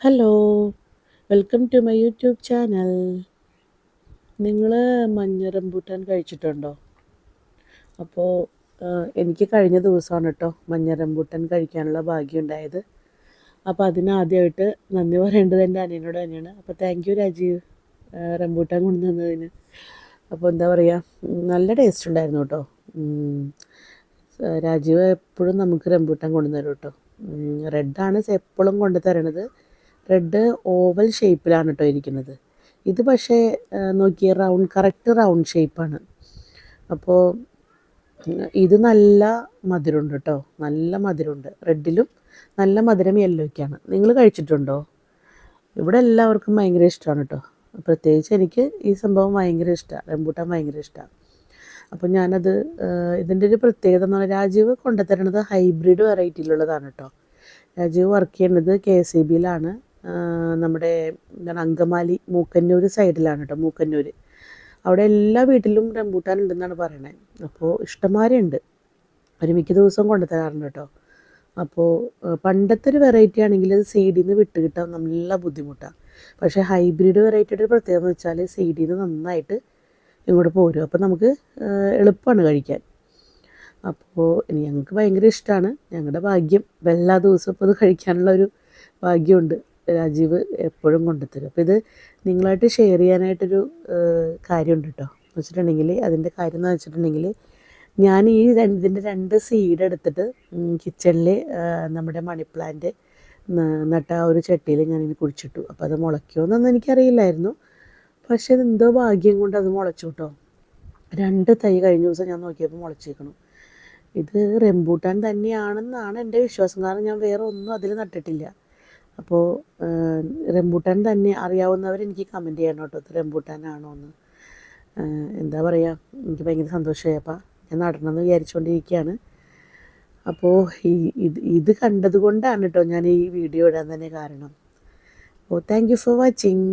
Hello, welcome to my YouTube channel. നിങ്ങൾ മഞ്ഞ rambutan കഴിച്ചിട്ടുണ്ടോ? അപ്പോൾ എനിക്ക് കഴിഞ്ഞ ദിവസമാണ് കേട്ടോ മഞ്ഞ റംബൂട്ടാൻ കഴിക്കാനുള്ള ഭാഗ്യം ഉണ്ടായത്. അപ്പോൾ അതിനാദ്യമായിട്ട് നന്ദി പറയേണ്ടത് എൻ്റെ അനിയനോട് തന്നെയാണ്. അപ്പോൾ താങ്ക് യു രാജീവ്, റംബൂട്ടാൻ കൊണ്ടുവന്നതിന്. അപ്പോൾ എന്താ പറയുക, നല്ല ടേസ്റ്റ് ഉണ്ടായിരുന്നു കേട്ടോ. രാജീവ് എപ്പോഴും നമുക്ക് റംബൂട്ടാൻ കൊണ്ടുതരും കേട്ടോ. റെഡാണ് എപ്പോഴും കൊണ്ടു തരണത്. റെഡ് ഓവൽ ഷേപ്പിലാണ് കേട്ടോ ഇരിക്കുന്നത്. ഇത് പക്ഷേ നോക്കിയ കറക്റ്റ് റൗണ്ട് ഷേപ്പാണ്. അപ്പോൾ ഇത് നല്ല മധുരമുണ്ട് കേട്ടോ, നല്ല മധുരമുണ്ട്. റെഡിലും നല്ല മധുരം യെല്ലോയ്ക്കാണ്. നിങ്ങൾ കഴിച്ചിട്ടുണ്ടോ? ഇവിടെ എല്ലാവർക്കും ഭയങ്കര ഇഷ്ടമാണ് കേട്ടോ. പ്രത്യേകിച്ച് എനിക്ക് ഈ സംഭവം ഭയങ്കര ഇഷ്ടമാണ്, റംബൂട്ടാൻ ഭയങ്കര ഇഷ്ടമാണ്. അപ്പോൾ ഞാനത് ഇതിൻ്റെ ഒരു പ്രത്യേകത എന്ന് പറഞ്ഞാൽ രാജീവ് കൊണ്ടുതരണത് ഹൈബ്രിഡ് വെറൈറ്റിയിലുള്ളതാണ് കേട്ടോ. രാജീവ് വർക്ക് ചെയ്യുന്നത് KSEBിയിലാണ്. നമ്മുടെ എന്താണ് അങ്കമാലി മൂക്കന്നൂർ സൈഡിലാണ് കേട്ടോ. മൂക്കന്നൂർ അവിടെ എല്ലാ വീട്ടിലും റംബൂട്ടാൻ ഉണ്ടെന്നാണ് പറയണത്. അപ്പോൾ ഇഷ്ടംമാരെ ഉണ്ട്. ഒരു മിക്ക ദിവസവും കൊണ്ടു തരാറുണ്ട് കേട്ടോ. അപ്പോൾ പണ്ടത്തെ ഒരു വെറൈറ്റി ആണെങ്കിൽ അത് സീഡിൽ നിന്ന് വിട്ട് കിട്ടാൻ നല്ല ബുദ്ധിമുട്ടാണ്. പക്ഷേ ഹൈബ്രിഡ് വെറൈറ്റിയുടെ ഒരു പ്രത്യേകത എന്ന് വെച്ചാൽ സീഡിൽ നിന്ന് നന്നായിട്ട് ഇങ്ങോട്ട് പോരും. അപ്പോൾ നമുക്ക് എളുപ്പമാണ് കഴിക്കാൻ. അപ്പോൾ ഞങ്ങൾക്ക് ഭയങ്കര ഇഷ്ടമാണ്. ഞങ്ങളുടെ ഭാഗ്യം, എല്ലാ ദിവസവും ഇപ്പോൾ ഇത് കഴിക്കാനുള്ള ഒരു ഭാഗ്യമുണ്ട്. രാജീവ് എപ്പോഴും കൊണ്ടുത്തരും. അപ്പോൾ ഇത് നിങ്ങളായിട്ട് ഷെയർ ചെയ്യാനായിട്ടൊരു കാര്യമുണ്ട് കേട്ടോ. എന്ന് വെച്ചിട്ടുണ്ടെങ്കിൽ അതിൻ്റെ കാര്യം എന്ന് വെച്ചിട്ടുണ്ടെങ്കിൽ ഞാൻ ഇതിൻ്റെ 2 സീഡ് എടുത്തിട്ട് കിച്ചണിൽ നമ്മുടെ മണി പ്ലാന്റ് നട്ട ആ ഒരു ചട്ടിയിൽ ഞാനിങ്ങനെ കുഴിച്ചിട്ടു. അപ്പോൾ അത് മുളയ്ക്കുമോയെന്നൊന്നും എനിക്കറിയില്ലായിരുന്നു. പക്ഷേ എന്തോ ഭാഗ്യം കൊണ്ട് അത് മുളച്ചു കേട്ടോ. 2 തൈ കഴിഞ്ഞ ദിവസം ഞാൻ നോക്കിയപ്പോൾ മുളച്ചേക്കണം. ഇത് റംബൂട്ടാൻ തന്നെയാണെന്നാണ് എൻ്റെ വിശ്വാസം. കാരണം ഞാൻ വേറെ ഒന്നും അതിൽ നട്ടിട്ടില്ല. അപ്പോൾ റംബൂട്ടാൻ തന്നെ അറിയാവുന്നവർ എനിക്ക് കമൻറ്റ് ചെയ്യണം കേട്ടോ, ഇത് റംബൂട്ടാനാണോ എന്ന്. എന്താ പറയുക, എനിക്ക് ഭയങ്കര സന്തോഷമായി. അപ്പോൾ ഞാൻ നടണമെന്ന് വിചാരിച്ചുകൊണ്ടിരിക്കുകയാണ്. അപ്പോൾ ഇത് കണ്ടതുകൊണ്ടാണ് കേട്ടോ ഞാൻ ഈ വീഡിയോ ഇടാൻ തന്നെ കാരണം. അപ്പോൾ താങ്ക് യു ഫോർ വാച്ചിങ്.